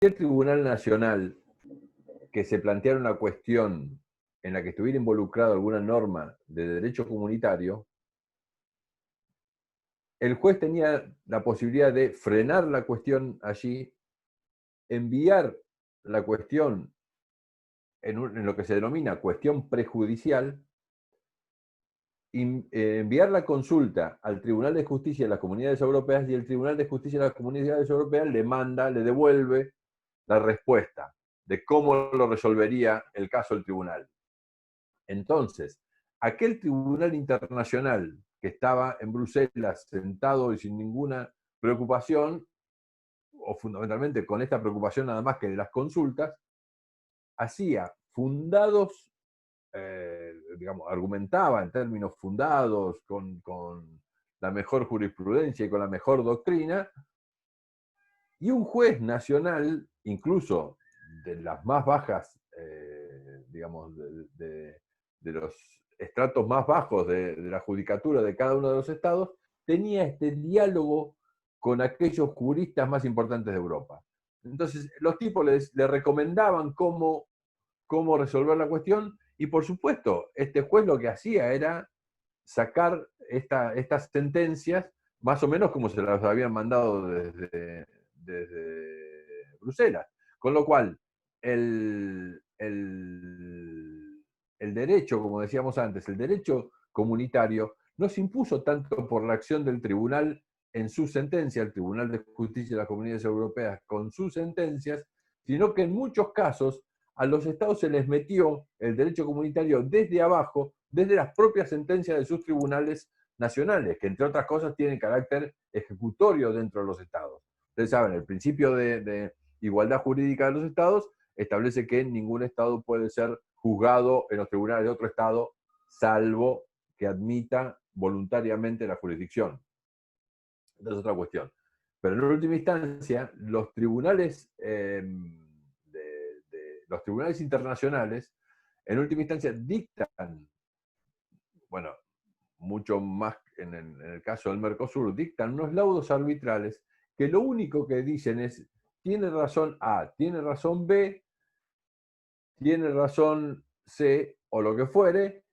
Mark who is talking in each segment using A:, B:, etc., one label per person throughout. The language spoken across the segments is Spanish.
A: Tribunal Nacional que se planteara una cuestión en la que estuviera involucrada alguna norma de derecho comunitario, el juez tenía la posibilidad de frenar la cuestión allí, enviar la cuestión en lo que se denomina cuestión prejudicial, enviar la consulta al Tribunal de Justicia de las Comunidades Europeas, y el Tribunal de Justicia de las Comunidades Europeas le devuelve la respuesta de cómo lo resolvería el caso del tribunal. Entonces, aquel tribunal internacional que estaba en Bruselas sentado y sin ninguna preocupación, o fundamentalmente con esta preocupación nada más que de las consultas, hacía fundados, digamos, argumentaba en términos fundados, con la mejor jurisprudencia y con la mejor doctrina, y un juez nacional, incluso de las más bajas, digamos, de los estratos más bajos de la judicatura de cada uno de los estados, tenía este diálogo con aquellos juristas más importantes de Europa. Entonces, los tipos le recomendaban cómo resolver la cuestión, y por supuesto, este juez lo que hacía era sacar estas sentencias más o menos como se las habían mandado desde Bruselas. Con lo cual, el derecho, como decíamos antes, el derecho comunitario no se impuso tanto por la acción del tribunal en su sentencia, el Tribunal de Justicia de las Comunidades Europeas con sus sentencias, sino que en muchos casos a los estados se les metió el derecho comunitario desde abajo, desde las propias sentencias de sus tribunales nacionales, que entre otras cosas tienen carácter ejecutorio dentro de los estados. Ustedes saben, el principio de igualdad jurídica de los estados establece que ningún estado puede ser juzgado en los tribunales de otro estado, salvo que admita voluntariamente la jurisdicción. Esa es otra cuestión. Pero en última instancia, los tribunales, los tribunales internacionales, en última instancia, dictan, bueno, mucho más en el caso del Mercosur, dictan unos laudos arbitrales que lo único que dicen es, tiene razón A, tiene razón B, tiene razón C, o lo que fuere,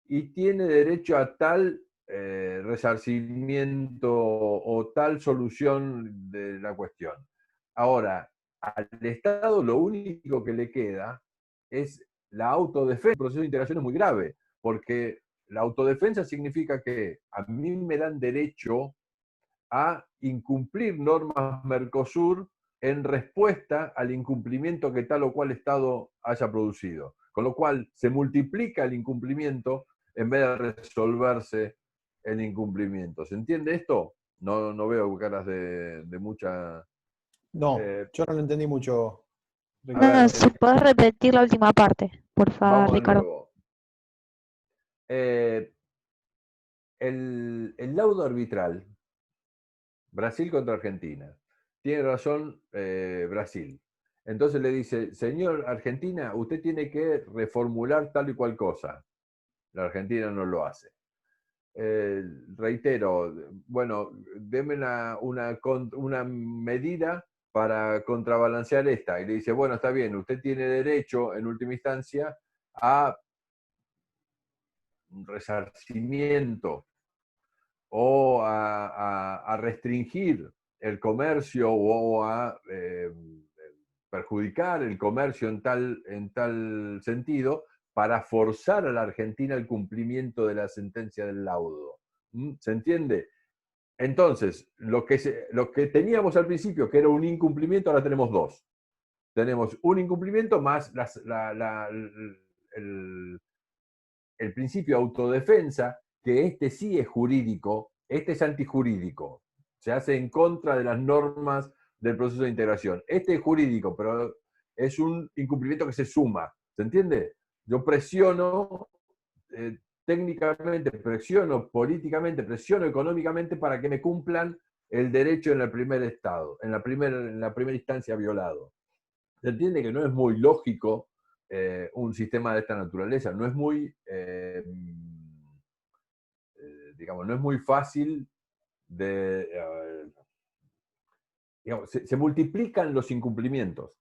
A: y tiene derecho a tal resarcimiento o tal solución de la cuestión. Ahora, al Estado lo único que le queda es la autodefensa. El proceso de integración es muy grave, porque la autodefensa significa que a mí me dan derecho a incumplir normas Mercosur en respuesta al incumplimiento que tal o cual Estado haya producido. Con lo cual se multiplica el incumplimiento en vez de resolverse el incumplimiento. ¿Se entiende esto? No veo caras de mucha...
B: No, yo no lo entendí mucho,
A: A
B: Ricardo.
A: ver,
C: No, si puedes repetir la última parte, por favor,
A: vamos de
C: Ricardo.
A: nuevo. El laudo arbitral, Brasil contra Argentina. Tiene razón Brasil. Entonces le dice, señor Argentina, usted tiene que reformular tal y cual cosa. La Argentina no lo hace. Reitero, bueno, deme una medida para contrabalancear esta. Y le dice, bueno, está bien, usted tiene derecho, en última instancia, a un resarcimiento o a restringir el comercio o a perjudicar el comercio en tal sentido para forzar a la Argentina el cumplimiento de la sentencia del laudo. ¿Se entiende? Entonces, lo que teníamos al principio, que era un incumplimiento, ahora tenemos dos. Tenemos un incumplimiento más el, el principio de autodefensa, que este sí es jurídico, este es antijurídico, se hace en contra de las normas del proceso de integración. Este es jurídico, pero es un incumplimiento que se suma, ¿se entiende? Yo presiono técnicamente, presiono políticamente, presiono económicamente para que me cumplan el derecho en el primer estado, en la primera instancia violado. Se entiende que no es muy lógico un sistema de esta naturaleza, no es muy, digamos, no es muy fácil de digamos, se multiplican los incumplimientos.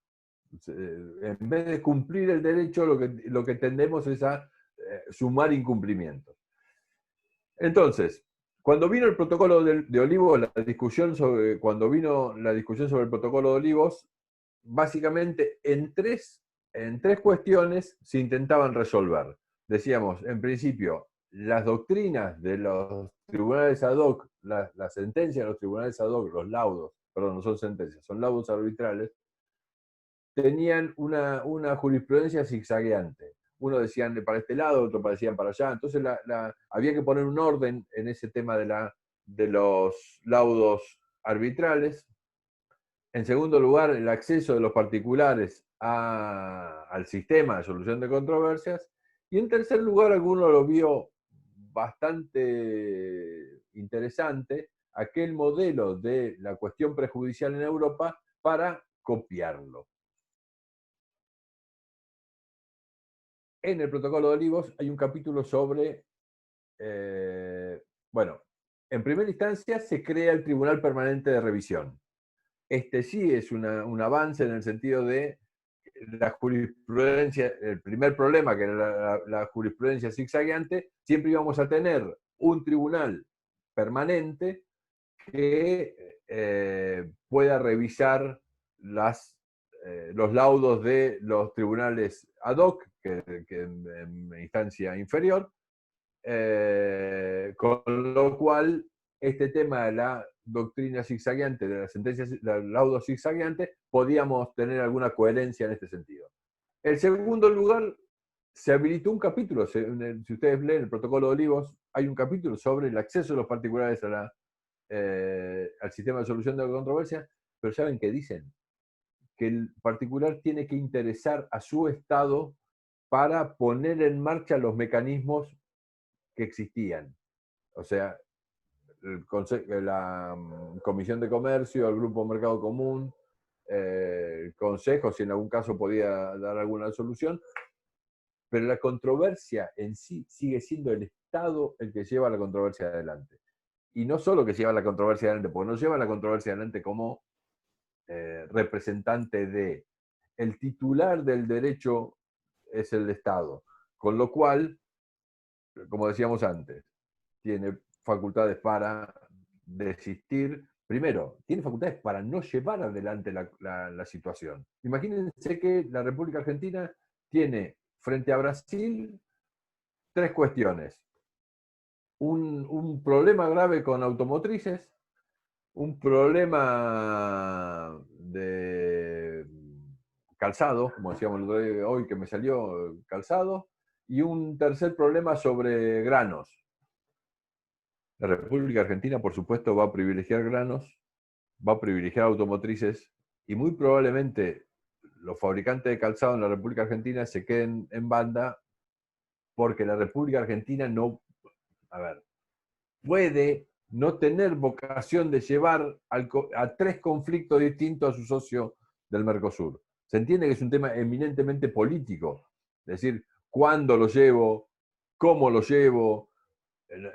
A: En vez de cumplir el derecho, lo que tendemos es a sumar incumplimientos. Entonces, cuando vino el protocolo de Olivos, cuando vino la discusión sobre el protocolo de Olivos, básicamente en tres cuestiones se intentaban resolver. Decíamos, en principio, las doctrinas de los tribunales ad hoc, las sentencias de los tribunales ad hoc, los laudos, perdón, no son sentencias, son laudos arbitrales, tenían una jurisprudencia zigzagueante. Uno decían para este lado, otro decían para allá. Entonces había que poner un orden en ese tema de los laudos arbitrales. En segundo lugar, el acceso de los particulares al sistema de solución de controversias. Y en tercer lugar, alguno lo vio bastante interesante, aquel modelo de la cuestión prejudicial en Europa para copiarlo. En el protocolo de Olivos hay un capítulo sobre, bueno, en primera instancia se crea el Tribunal Permanente de Revisión. Este sí es un avance en el sentido de la jurisprudencia, el primer problema, que era la jurisprudencia zigzagueante, siempre íbamos a tener un tribunal permanente que pueda revisar los laudos de los tribunales ad hoc, que en instancia inferior, con lo cual este tema de la doctrina zigzagueante, de las sentencias, del laudo zigzagueante, podíamos tener alguna coherencia en este sentido. En segundo lugar, se habilitó un capítulo, si ustedes leen el protocolo de Olivos, hay un capítulo sobre el acceso de los particulares al sistema de solución de la controversia, pero ¿saben qué dicen? Que el particular tiene que interesar a su Estado para poner en marcha los mecanismos que existían. O sea, la Comisión de Comercio, el Grupo Mercado Común, el Consejo, si en algún caso podía dar alguna solución, pero la controversia en sí sigue siendo el Estado el que lleva la controversia adelante. Y no solo que lleva la controversia adelante, porque no lleva la controversia adelante como representante de el titular del derecho es el Estado, con lo cual, como decíamos antes, tiene facultades para desistir. Primero, tiene facultades para no llevar adelante la situación. Imagínense que la República Argentina tiene frente a Brasil tres cuestiones. Un problema grave con automotrices, un problema de calzado, como decíamos hoy que me salió calzado, y un tercer problema sobre granos. La República Argentina, por supuesto, va a privilegiar granos, va a privilegiar automotrices, y muy probablemente los fabricantes de calzado en la República Argentina se queden en banda porque la República Argentina no, puede no tener vocación de llevar a tres conflictos distintos a su socio del Mercosur. Se entiende que es un tema eminentemente político. Es decir, ¿cuándo lo llevo? ¿Cómo lo llevo?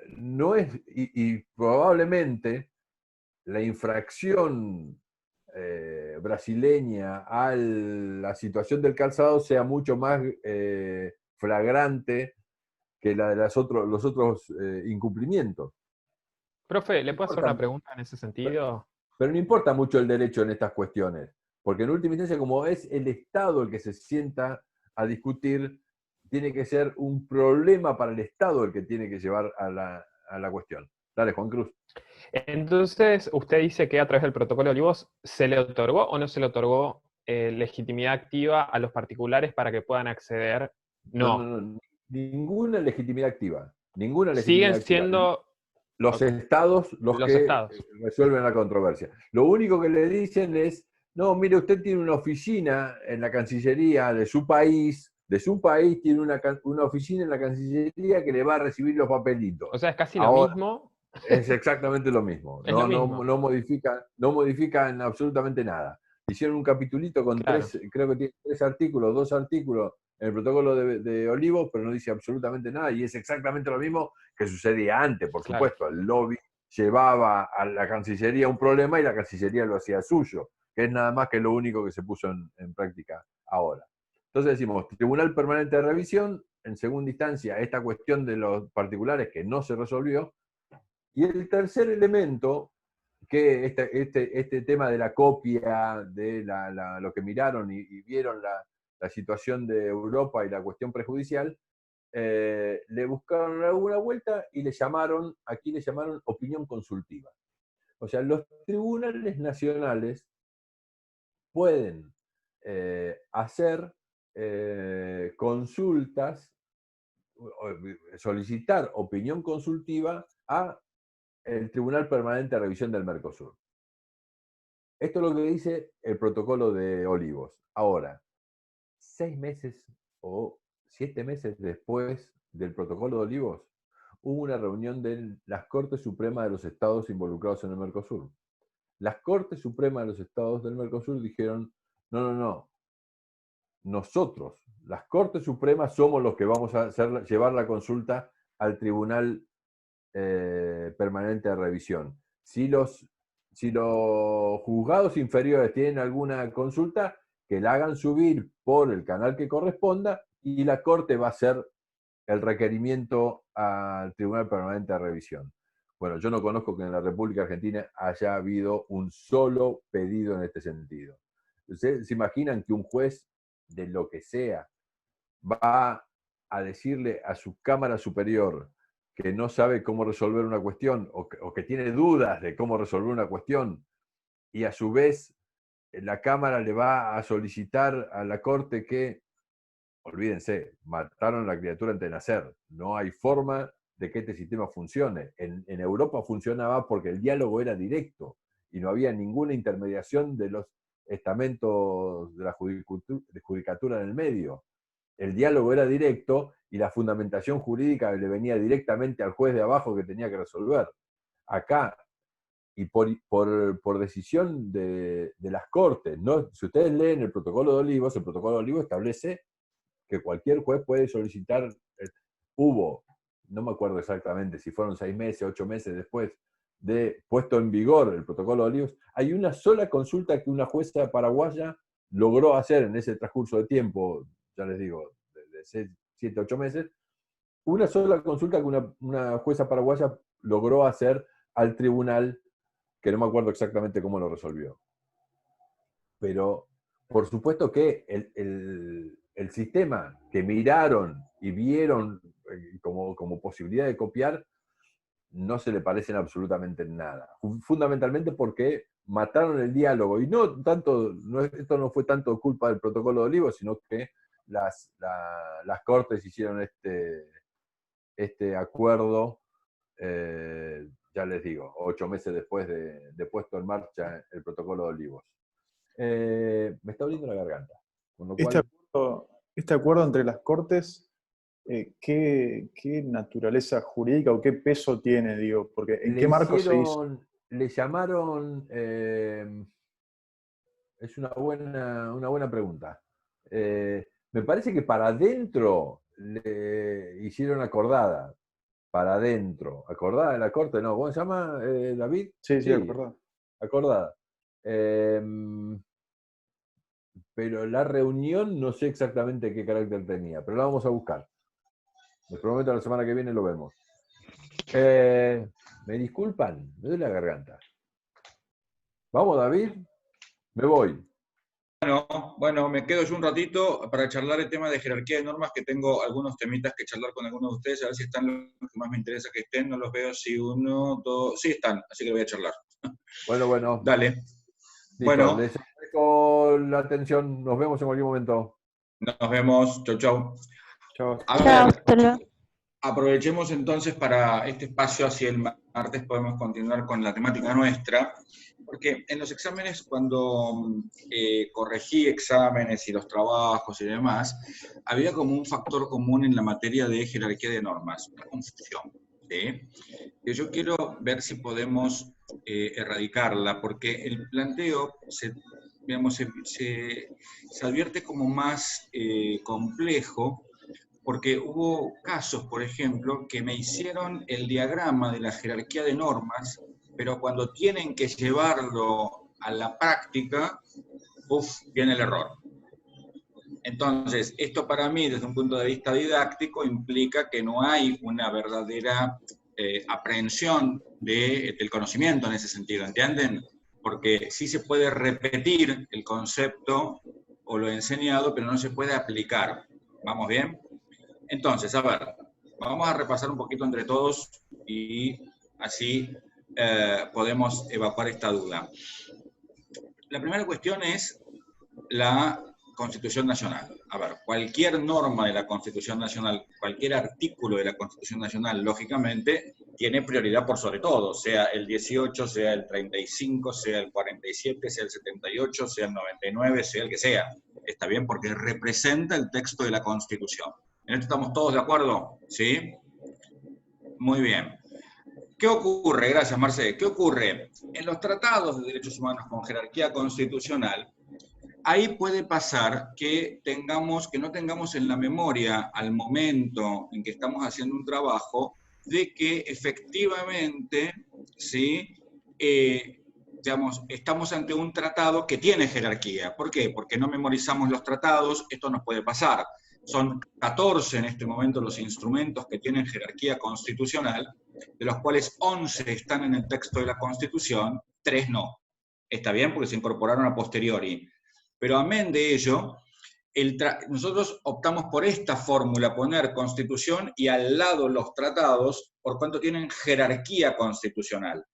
A: No es, y probablemente la infracción brasileña a la situación del calzado sea mucho más flagrante que la de los otros incumplimientos.
D: Profe, ¿le puedo hacer una pregunta en ese sentido?
A: Pero no importa mucho el derecho en estas cuestiones, porque en última instancia, como es el Estado el que se sienta a discutir, tiene que ser un problema para el Estado el que tiene que llevar a la cuestión. Dale, Juan Cruz.
D: Entonces, usted dice que a través del protocolo de Olivos, ¿se le otorgó o no se le otorgó legitimidad activa a los particulares para que puedan acceder? No.
A: Ninguna legitimidad activa. Ninguna legitimidad
D: Siguen siendo
A: los estados los que resuelven la controversia. Lo único que le dicen es, no, mire, usted tiene una oficina en la Cancillería de su país tiene una oficina en la Cancillería que le va a recibir los papelitos.
D: O sea, es casi lo mismo.
A: Es exactamente lo mismo. No modifican absolutamente nada. Hicieron un capitulito con creo que tiene 2 artículos en el protocolo de Olivos, pero no dice absolutamente nada, y es exactamente lo mismo que sucedía antes, por supuesto. El lobby llevaba a la Cancillería un problema y la Cancillería lo hacía suyo, que es nada más que lo único que se puso en práctica ahora. Entonces decimos, Tribunal Permanente de Revisión, en segunda instancia, esta cuestión de los particulares que no se resolvió, y el tercer elemento, que este tema de la copia, de lo que miraron y vieron la situación de Europa y la cuestión prejudicial, le buscaron alguna vuelta y aquí le llamaron opinión consultiva. O sea, los tribunales nacionales pueden hacer consultas, solicitar opinión consultiva a el Tribunal Permanente de Revisión del Mercosur. Esto es lo que dice el protocolo de Olivos. Ahora, 6 meses o 7 meses después del protocolo de Olivos, hubo una reunión de las Cortes Supremas de los Estados involucrados en el Mercosur. Las Cortes Supremas de los Estados del Mercosur dijeron, no, nosotros, las Cortes Supremas, somos los que vamos a llevar la consulta al Tribunal Permanente de Revisión. Si los juzgados inferiores tienen alguna consulta, que la hagan subir por el canal que corresponda y la Corte va a hacer el requerimiento al Tribunal Permanente de Revisión. Bueno, yo no conozco que en la República Argentina haya habido un solo pedido en este sentido. ¿Ustedes se imaginan que un juez de lo que sea va a decirle a su Cámara Superior que no sabe cómo resolver una cuestión o que tiene dudas de cómo resolver una cuestión y a su vez la Cámara le va a solicitar a la Corte que, olvídense, mataron a la criatura antes de nacer, no hay forma de que este sistema funcione. En Europa funcionaba porque el diálogo era directo y no había ninguna intermediación de los estamentos de la judicatura en el medio. El diálogo era directo y la fundamentación jurídica le venía directamente al juez de abajo que tenía que resolver. Acá, y por decisión de las Cortes, ¿no? Si ustedes leen el protocolo de Olivos establece que cualquier juez puede solicitar, no me acuerdo exactamente si fueron 6 meses, 8 meses después de puesto en vigor el protocolo de Olivos, hay una sola consulta que una jueza paraguaya logró hacer en ese transcurso de tiempo, ya les digo, de 7, 8 meses, una sola consulta que una jueza paraguaya logró hacer al tribunal, que no me acuerdo exactamente cómo lo resolvió. Pero, por supuesto que el sistema que miraron y vieron como posibilidad de copiar, no se le parecen absolutamente nada. Fundamentalmente porque mataron el diálogo. Y esto no fue tanto culpa del protocolo de Olivos, sino que las Cortes hicieron este acuerdo, ya les digo, 8 meses después de puesto en marcha el protocolo de Olivos. Me está doliendo la garganta. Con lo cual,
B: este acuerdo entre las Cortes, ¿qué naturaleza jurídica o qué peso tiene, digo? Porque ¿en qué marco se hizo?
A: Le llamaron... es una buena pregunta. Me parece que para adentro le hicieron acordada. Para adentro. ¿Acordada de la Corte? No. ¿Cómo se llama, David?
B: Sí, acordada.
A: Acordada. Pero la reunión no sé exactamente qué carácter tenía, pero la vamos a buscar. Les prometo la semana que viene lo vemos. ¿Me disculpan? Me duele la garganta. ¿Vamos, David? Me voy.
E: Bueno, me quedo yo un ratito para charlar el tema de jerarquía de normas, que tengo algunos temitas que charlar con algunos de ustedes, a ver si están los que más me interesa que estén, no los veo, si 1, 2, sí están, así que voy a charlar.
A: Bueno.
E: Dale.
A: Listo,
E: bueno.
A: Les agradezco la atención, nos vemos en cualquier momento.
E: Nos vemos, chau.
B: Chao.
E: A ver, aprovechemos entonces para este espacio hacia el martes, podemos continuar con la temática nuestra, porque en los exámenes, cuando corregí exámenes y los trabajos y demás, había como un factor común en la materia de jerarquía de normas, una confusión, ¿sí? Que yo quiero ver si podemos erradicarla, porque el planteo se advierte como más complejo, porque hubo casos, por ejemplo, que me hicieron el diagrama de la jerarquía de normas, pero cuando tienen que llevarlo a la práctica, viene el error. Entonces, esto para mí, desde un punto de vista didáctico, implica que no hay una verdadera aprehensión del conocimiento en ese sentido, ¿entienden? Porque sí se puede repetir el concepto o lo enseñado, pero no se puede aplicar. ¿Vamos bien? Entonces, a ver, vamos a repasar un poquito entre todos y así podemos evacuar esta duda. La primera cuestión es la Constitución Nacional. A ver, cualquier norma de la Constitución Nacional, cualquier artículo de la Constitución Nacional, lógicamente, tiene prioridad por sobre todo, sea el 18, sea el 35, sea el 47, sea el 78, sea el 99, sea el que sea. ¿Está bien? Porque representa el texto de la Constitución. ¿En esto estamos todos de acuerdo? ¿Sí? Muy bien. ¿Qué ocurre? Gracias, Marce. ¿Qué ocurre? En los tratados de derechos humanos con jerarquía constitucional, ahí puede pasar que no tengamos en la memoria al momento en que estamos haciendo un trabajo de que efectivamente, ¿sí? Estamos ante un tratado que tiene jerarquía. ¿Por qué? Porque no memorizamos los tratados, esto nos puede pasar. Son 14 en este momento los instrumentos que tienen jerarquía constitucional, de los cuales 11 están en el texto de la Constitución, 3 no. Está bien porque se incorporaron a posteriori. Pero amén de ello, nosotros optamos por esta fórmula, poner Constitución y al lado los tratados, por cuanto tienen jerarquía constitucional.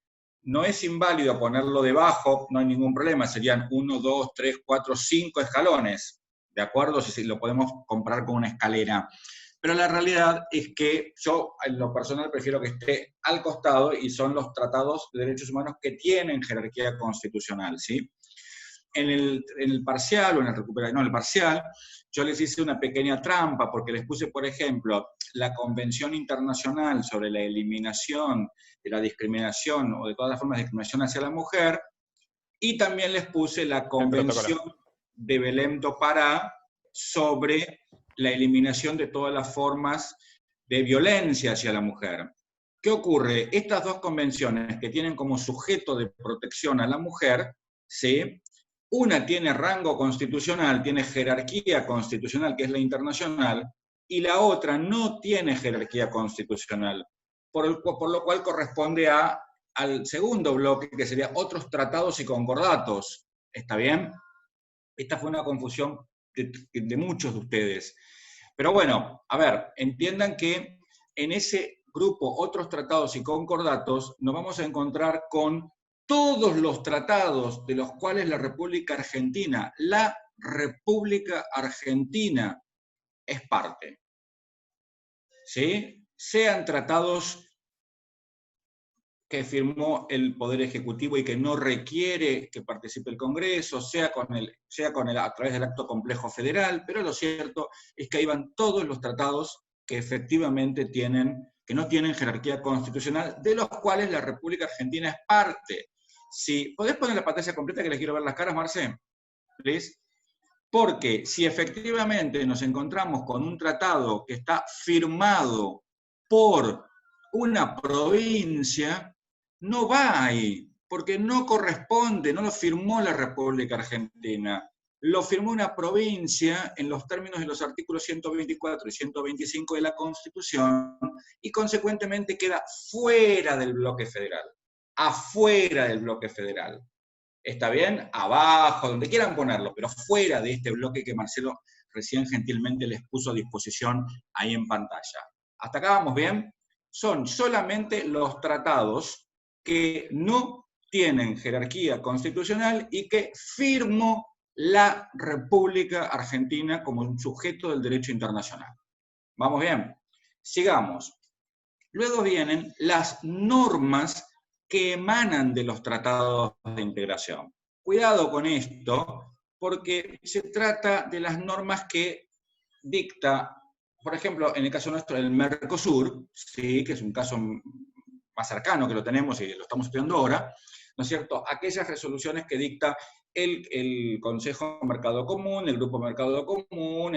E: No es inválido ponerlo debajo, no hay ningún problema, serían 1, 2, 3, 4, 5 escalones, ¿de acuerdo? Si lo podemos comparar con una escalera. Pero la realidad es que yo, en lo personal, prefiero que esté al costado y son los tratados de derechos humanos que tienen jerarquía constitucional, ¿sí? En el parcial, o en el recuperatorio, no, en el parcial, yo les hice una pequeña trampa, porque les puse, por ejemplo, la Convención Internacional sobre la Eliminación de la Discriminación, o de todas las formas de discriminación hacia la mujer, y también les puse la Convención de Belém do Pará sobre la eliminación de todas las formas de violencia hacia la mujer. ¿Qué ocurre? Estas dos convenciones que tienen como sujeto de protección a la mujer, ¿sí? Una tiene rango constitucional, tiene jerarquía constitucional, que es la internacional, y la otra no tiene jerarquía constitucional, por lo cual corresponde al segundo bloque, que sería otros tratados y concordatos. ¿Está bien? Esta fue una confusión de muchos de ustedes. Pero bueno, a ver, entiendan que en ese grupo, otros tratados y concordatos, nos vamos a encontrar con todos los tratados de los cuales la República Argentina es parte. ¿Sí? Sean tratados que firmó el Poder Ejecutivo y que no requiere que participe el Congreso, sea a través del acto complejo federal, pero lo cierto es que ahí van todos los tratados que efectivamente que no tienen jerarquía constitucional, de los cuales la República Argentina es parte. Si podés poner la pantalla completa que les quiero ver las caras, Marce, please. Porque si efectivamente nos encontramos con un tratado que está firmado por una provincia, no va ahí, porque no corresponde, no lo firmó la República Argentina, lo firmó una provincia en los términos de los artículos 124 y 125 de la Constitución, y consecuentemente queda fuera del bloque federal, afuera del bloque federal. ¿Está bien? Abajo, donde quieran ponerlo, pero fuera de este bloque que Marcelo recién gentilmente les puso a disposición ahí en pantalla. ¿Hasta acá vamos bien? Son solamente los tratados que no tienen jerarquía constitucional y que firmó la República Argentina como un sujeto del derecho internacional. ¿Vamos bien? Sigamos. Luego vienen las normas que emanan de los tratados de integración. Cuidado con esto, porque se trata de las normas que dicta, por ejemplo, en el caso nuestro, el Mercosur, ¿sí? Que es un caso más cercano que lo tenemos y lo estamos estudiando ahora, ¿no es cierto? Aquellas resoluciones que dicta el Consejo Mercado Común, el Grupo Mercado Común,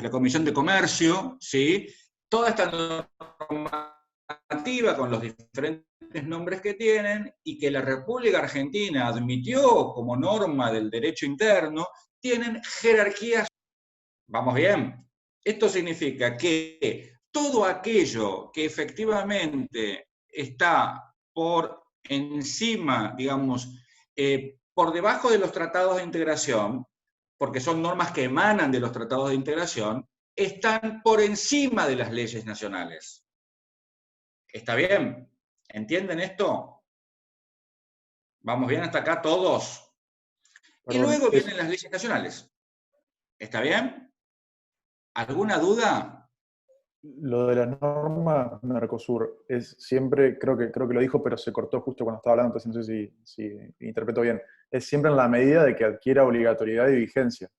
E: la Comisión de Comercio, ¿sí? Toda esta normativa con los diferentes nombres que tienen y que la República Argentina admitió como norma del derecho interno, tienen jerarquías. ¿Vamos bien? Esto significa que todo aquello que efectivamente está por encima, digamos, por debajo de los tratados de integración, porque son normas que emanan de los tratados de integración, están por encima de las leyes nacionales. ¿Está bien? ¿Entienden esto? ¿Vamos bien hasta acá todos? Y luego vienen las leyes nacionales. ¿Está bien? ¿Alguna duda?
B: Lo de la norma Mercosur es siempre, creo que lo dijo, pero se cortó justo cuando estaba hablando, entonces no sé si interpreto bien. Es siempre en la medida de que adquiera obligatoriedad y vigencia.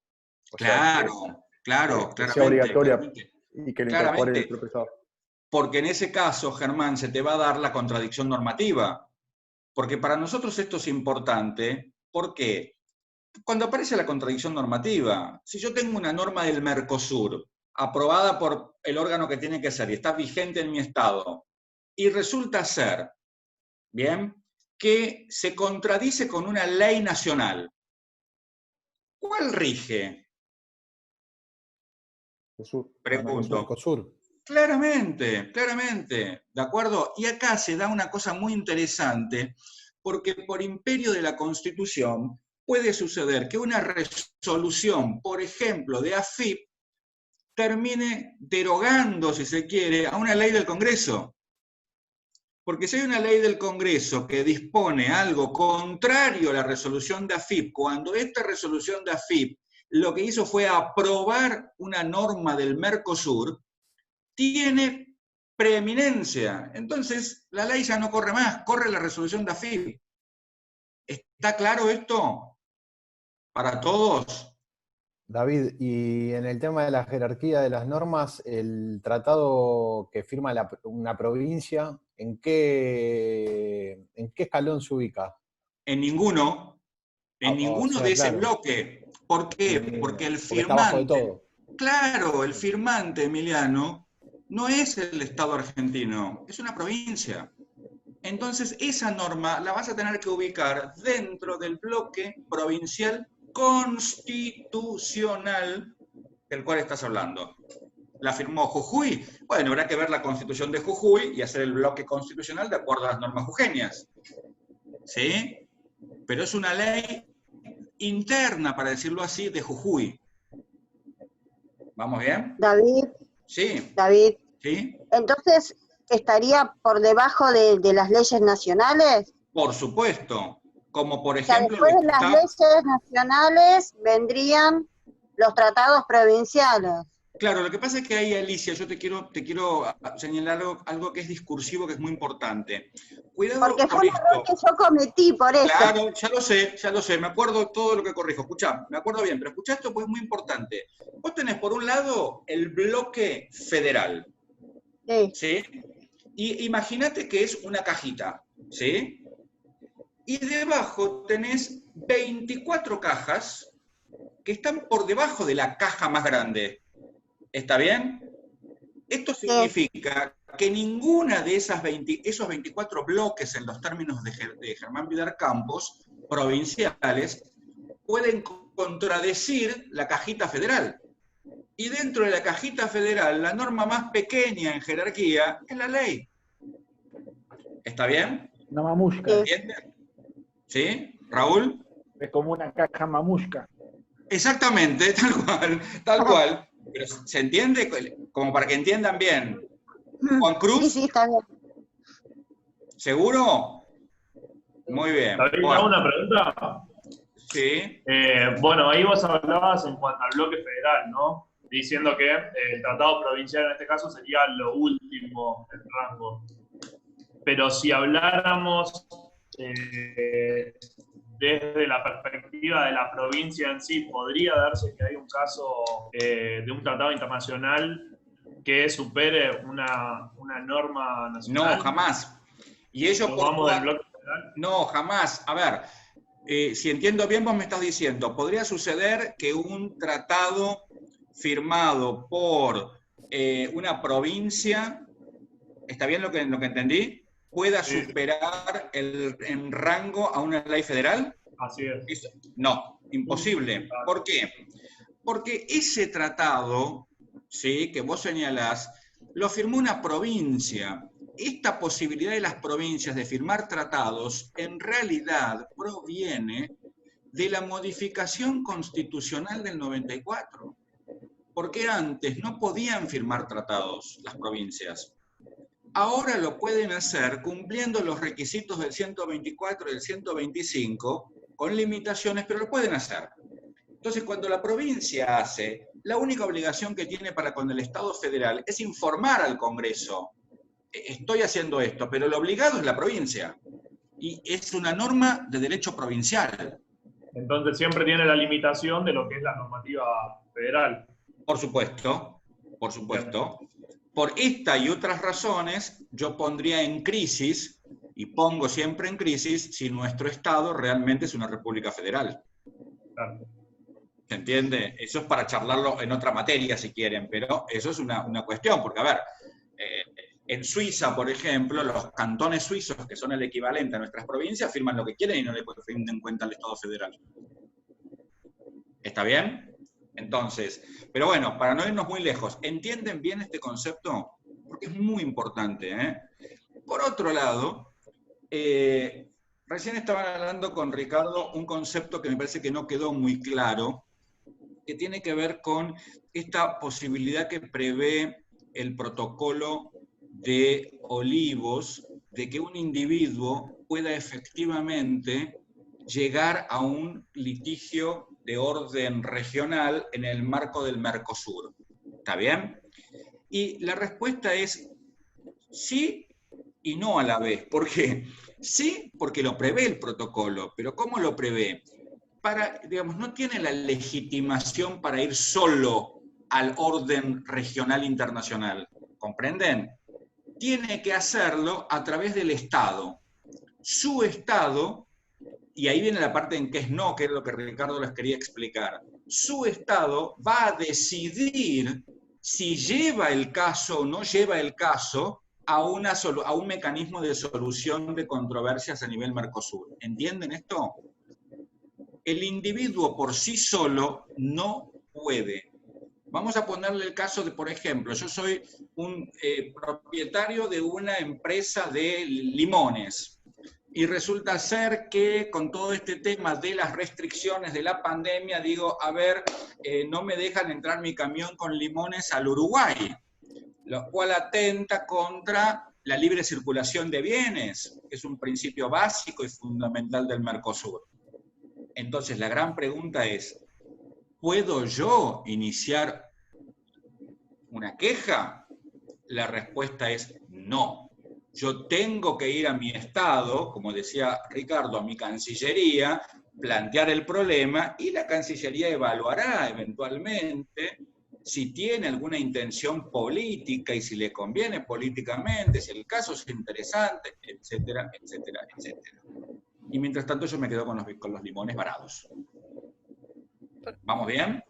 B: O
E: claro,
B: sea,
E: claro,
B: que sea obligatoria
E: claramente.
B: y que lo incorpore el propio Estado.
E: Porque en ese caso, Germán, se te va a dar la contradicción normativa. Porque para nosotros esto es importante. ¿Por qué? Cuando aparece la contradicción normativa, si yo tengo una norma del Mercosur aprobada por el órgano que tiene que ser y está vigente en mi estado, y resulta ser, ¿bien?, que se contradice con una ley nacional, ¿cuál rige? Pregunto.
F: Mercosur.
E: Claramente, claramente, ¿de acuerdo? Y acá se da una cosa muy interesante, porque por imperio de la Constitución puede suceder que una resolución, por ejemplo, de AFIP, termine derogando, si se quiere, a una ley del Congreso. Porque si hay una ley del Congreso que dispone algo contrario a la resolución de AFIP, cuando esta resolución de AFIP lo que hizo fue aprobar una norma del Mercosur, tiene preeminencia. Entonces, la ley ya no corre más, corre la resolución de AFIP. ¿Está claro esto para todos?
F: David, y en el tema de la jerarquía de las normas, el tratado que firma una provincia, ¿en qué escalón se ubica?
E: En ninguno. En ninguno de ese bloque. ¿Por qué? Porque el
F: Porque está abajo de
E: firmante,
F: todo.
E: claro, el firmante, Emiliano, no es el Estado argentino, es una provincia. Entonces, esa norma la vas a tener que ubicar dentro del bloque provincial constitucional del cual estás hablando. ¿La firmó Jujuy? Bueno, habrá que ver la Constitución de Jujuy y hacer el bloque constitucional de acuerdo a las normas jujeñas. ¿Sí? Pero es una ley interna, para decirlo así, de Jujuy. ¿Vamos bien?
G: David.
E: Sí.
G: David.
E: ¿Sí?
G: Entonces, ¿estaría por debajo de las leyes nacionales?
E: Por supuesto. Como por
G: O sea,
E: ejemplo...
G: después de las leyes nacionales vendrían los tratados provinciales.
E: Claro, lo que pasa es que ahí, Alicia, yo te quiero señalar algo que es discursivo, que es muy importante. Cuidado.
G: Porque fue un error que yo cometí, por eso.
E: Claro, ya lo sé, me acuerdo todo lo que corrijo. Escuchá, me acuerdo bien, pero escuchá esto, pues es muy importante. Vos tenés por un lado el bloque federal, ¿sí? Y imagínate que es una cajita, ¿sí? Y debajo tenés 24 cajas que están por debajo de la caja más grande. ¿Está bien? Esto significa que ninguna de esos 24 bloques en los términos de Germán Vidal Campos, provinciales, pueden contradecir la cajita federal. Y dentro de la cajita federal, la norma más pequeña en jerarquía es la ley. ¿Está bien?
H: Una mamushka.
E: ¿Entienden? ¿Sí? ¿Raúl?
H: Es como una caja mamushka.
E: Exactamente, tal cual. Pero ¿se entiende? Como para que entiendan bien. Juan Cruz.
G: Sí, está bien.
E: ¿Seguro? Muy bien.
I: David, ¿te hago una pregunta?
E: Sí.
I: Bueno, ahí vos hablabas en cuanto al bloque federal, ¿no? Diciendo que el tratado provincial en este caso sería lo último en rango. Pero si habláramos desde la perspectiva de la provincia en sí, ¿podría darse que hay un caso de un tratado internacional que supere una norma nacional?
E: No, jamás. Y ellos
I: del bloque federal?
E: No, jamás. A ver, si entiendo bien, vos me estás diciendo, ¿podría suceder que un tratado firmado por una provincia, ¿está bien lo que entendí? ¿Pueda superar en rango a una ley federal?
I: Así es.
E: No, imposible. ¿Por qué? Porque ese tratado, ¿sí?, que vos señalás, lo firmó una provincia. Esta posibilidad de las provincias de firmar tratados en realidad proviene de la modificación constitucional del 94. Porque antes no podían firmar tratados las provincias. Ahora lo pueden hacer cumpliendo los requisitos del 124 y del 125, con limitaciones, pero lo pueden hacer. Entonces, cuando la provincia hace, la única obligación que tiene para con el Estado federal es informar al Congreso. Estoy haciendo esto, pero el obligado es la provincia. Y es una norma de derecho provincial.
I: Entonces siempre tiene la limitación de lo que es la normativa federal.
E: Por supuesto, por supuesto. Por esta y otras razones, yo pondría en crisis, y pongo siempre en crisis, si nuestro Estado realmente es una república federal.
I: Claro.
E: ¿Se entiende? Eso es para charlarlo en otra materia, si quieren, pero eso es una cuestión, porque, a ver, en Suiza, por ejemplo, los cantones suizos, que son el equivalente a nuestras provincias, firman lo que quieren y no le rinden en cuenta al Estado federal. ¿Está bien? Entonces, pero bueno, para no irnos muy lejos, ¿entienden bien este concepto? Porque es muy importante, ¿eh? Por otro lado, recién estaban hablando con Ricardo un concepto que me parece que no quedó muy claro, que tiene que ver con esta posibilidad que prevé el protocolo de Olivos, de que un individuo pueda efectivamente llegar a un litigio de orden regional en el marco del Mercosur. ¿Está bien? Y la respuesta es sí y no a la vez. ¿Por qué? Sí, porque lo prevé el protocolo, pero ¿cómo lo prevé? Digamos, no tiene la legitimación para ir solo al orden regional internacional. ¿Comprenden? Tiene que hacerlo a través del Estado. Su Estado, y ahí viene la parte en que es no, que es lo que Ricardo les quería explicar. Su Estado va a decidir si lleva el caso o no lleva el caso a un mecanismo de solución de controversias a nivel Mercosur. ¿Entienden esto? El individuo por sí solo no puede. Vamos a ponerle el caso de, por ejemplo, yo soy un propietario de una empresa de limones. Y resulta ser que con todo este tema de las restricciones de la pandemia, digo, a ver, no me dejan entrar mi camión con limones al Uruguay, lo cual atenta contra la libre circulación de bienes, que es un principio básico y fundamental del Mercosur. Entonces, la gran pregunta es, ¿puedo yo iniciar una queja? La respuesta es no. Yo tengo que ir a mi Estado, como decía Ricardo, a mi Cancillería, plantear el problema y la Cancillería evaluará eventualmente si tiene alguna intención política y si le conviene políticamente, si el caso es interesante, etcétera, etcétera, etcétera. Y mientras tanto yo me quedo con los limones varados. ¿Vamos bien?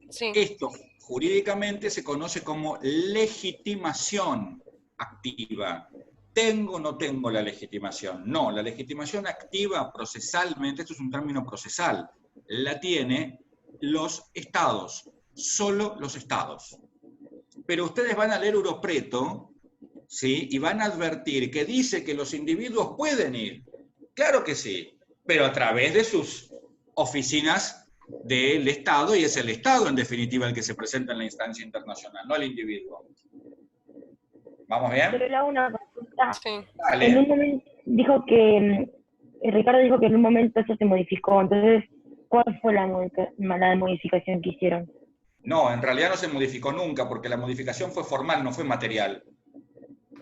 J: Sí.
E: Esto jurídicamente se conoce como legitimación activa. ¿Tengo o no tengo la legitimación? No, la legitimación activa procesalmente, esto es un término procesal, la tiene los estados, solo los estados. Pero ustedes van a leer Uropreto, ¿sí?, y van a advertir que dice que los individuos pueden ir. Claro que sí, pero a través de sus oficinas del Estado, y es el Estado en definitiva el que se presenta en la instancia internacional, no el individuo. ¿Vamos bien?
K: Pero le hago una consulta.
J: Sí.
E: Dale.
K: En un momento dijo que, Ricardo dijo que en un momento eso se modificó, entonces, ¿cuál fue la modificación que hicieron?
E: No, en realidad no se modificó nunca, porque la modificación fue formal, no fue material.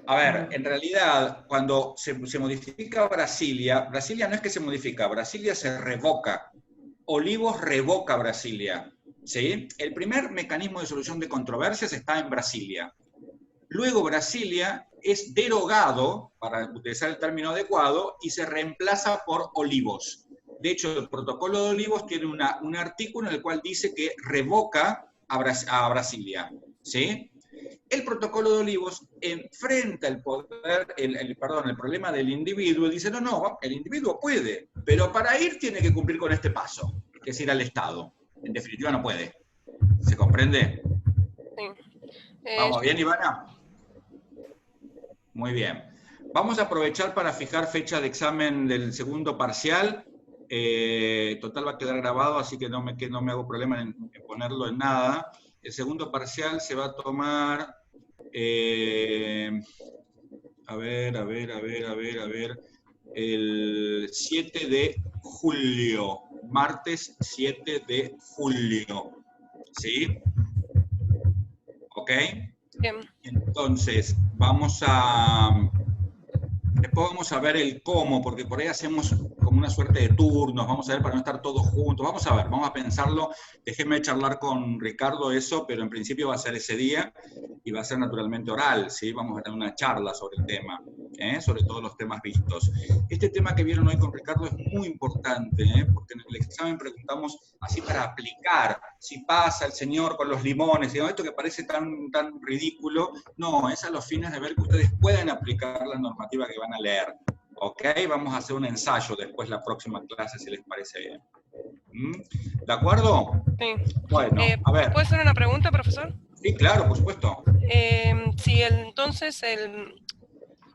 E: A ver, en realidad, cuando se modifica Brasilia, Brasilia no es que se modifica, Brasilia se revoca. Olivos revoca Brasilia, ¿sí? El primer mecanismo de solución de controversias está en Brasilia. Luego Brasilia es derogado, para utilizar el término adecuado, y se reemplaza por Olivos. De hecho, el protocolo de Olivos tiene un artículo en el cual dice que revoca a Brasilia, ¿sí? El protocolo de Olivos enfrenta el problema del individuo y dice, no, el individuo puede, pero para ir tiene que cumplir con este paso, que es ir al Estado. En definitiva no puede. ¿Se comprende?
J: Sí.
E: ¿Vamos bien, Ivana? Muy bien. Vamos a aprovechar para fijar fecha de examen del segundo parcial. Total va a quedar grabado, así que no me hago problema en ponerlo en nada. El segundo parcial se va a tomar, a ver, el 7 de julio, martes 7 de julio, ¿sí? ¿Ok?
J: Bien.
E: Entonces, después vamos a ver el cómo, porque por ahí hacemos como una suerte de turnos, vamos a ver para no estar todos juntos, vamos a ver, vamos a pensarlo, déjenme charlar con Ricardo eso, pero en principio va a ser ese día y va a ser naturalmente oral, ¿sí? Vamos a tener una charla sobre el tema, sobre todos los temas vistos. Este tema que vieron hoy con Ricardo es muy importante, porque en el examen preguntamos así para aplicar, si pasa el señor con los limones, digamos, esto que parece tan ridículo, no, es a los fines de ver que ustedes pueden aplicar la normativa que van a leer. ¿Ok? Vamos a hacer un ensayo después la próxima clase, si les parece bien. ¿De acuerdo?
J: Sí.
E: Bueno, a ver.
J: ¿Puedo hacer una pregunta, profesor?
E: Sí, claro, por supuesto.
J: Si entonces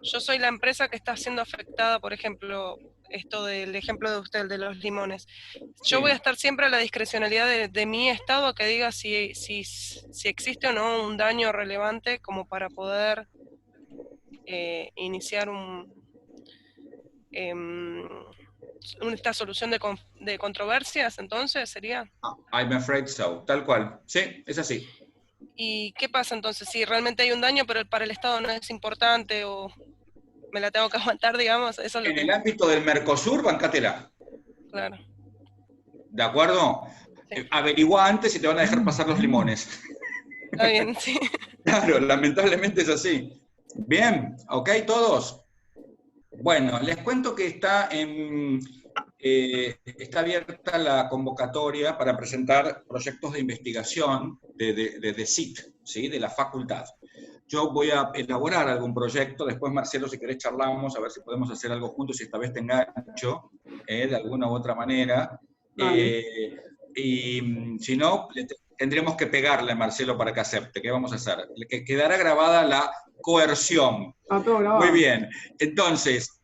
J: yo soy la empresa que está siendo afectada, por ejemplo, esto del ejemplo de usted, el de los limones. Yo voy a estar siempre a la discrecionalidad de mi estado a que diga si existe o no un daño relevante como para poder iniciar esta solución de controversias, entonces, ¿sería?
E: I'm afraid so, tal cual. Sí, es así.
J: ¿Y qué pasa entonces? Si realmente hay un daño, pero para el Estado no es importante o me la tengo que aguantar, digamos. Eso es lo
E: en el ámbito del Mercosur, bancátela.
J: Claro.
E: ¿De acuerdo? Sí. Averigua antes si te van a dejar pasar los limones.
J: Está bien, sí.
E: Claro, lamentablemente es así. Bien, ¿ok todos? Bueno, les cuento que está abierta la convocatoria para presentar proyectos de investigación de CIT, ¿sí? De la facultad. Yo voy a elaborar algún proyecto, después Marcelo, si querés charlamos, a ver si podemos hacer algo juntos y esta vez te engancho, de alguna u otra manera. Y si no, tendremos que pegarle a Marcelo para que acepte. ¿Qué vamos a hacer? Que quedará grabada la coerción. Muy bien. Entonces,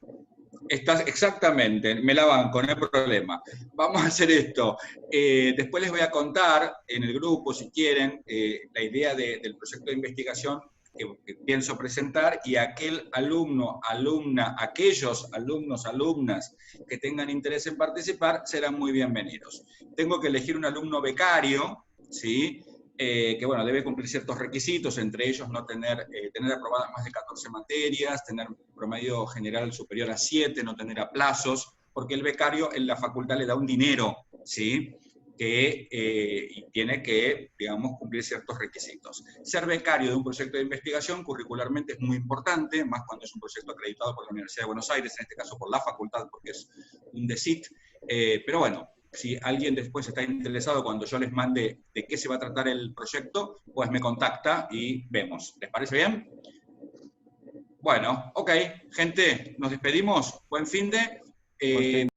E: exactamente, me la banco, no hay problema. Vamos a hacer esto. Después les voy a contar en el grupo, si quieren, la idea del proyecto de investigación que pienso presentar, y aquel alumno, alumna, aquellos alumnos, alumnas que tengan interés en participar, serán muy bienvenidos. Tengo que elegir un alumno becario, ¿sí? Que bueno, debe cumplir ciertos requisitos, entre ellos no tener aprobadas más de 14 materias, tener promedio general superior a 7, no tener aplazos, porque el becario en la facultad le da un dinero, ¿sí? Y tiene que, digamos, cumplir ciertos requisitos. Ser becario de un proyecto de investigación curricularmente es muy importante, más cuando es un proyecto acreditado por la Universidad de Buenos Aires, en este caso por la facultad, porque es un DECIT, pero bueno, si alguien después está interesado cuando yo les mande de qué se va a tratar el proyecto, pues me contacta y vemos. ¿Les parece bien? Bueno, ok, gente, nos despedimos. Buen fin de...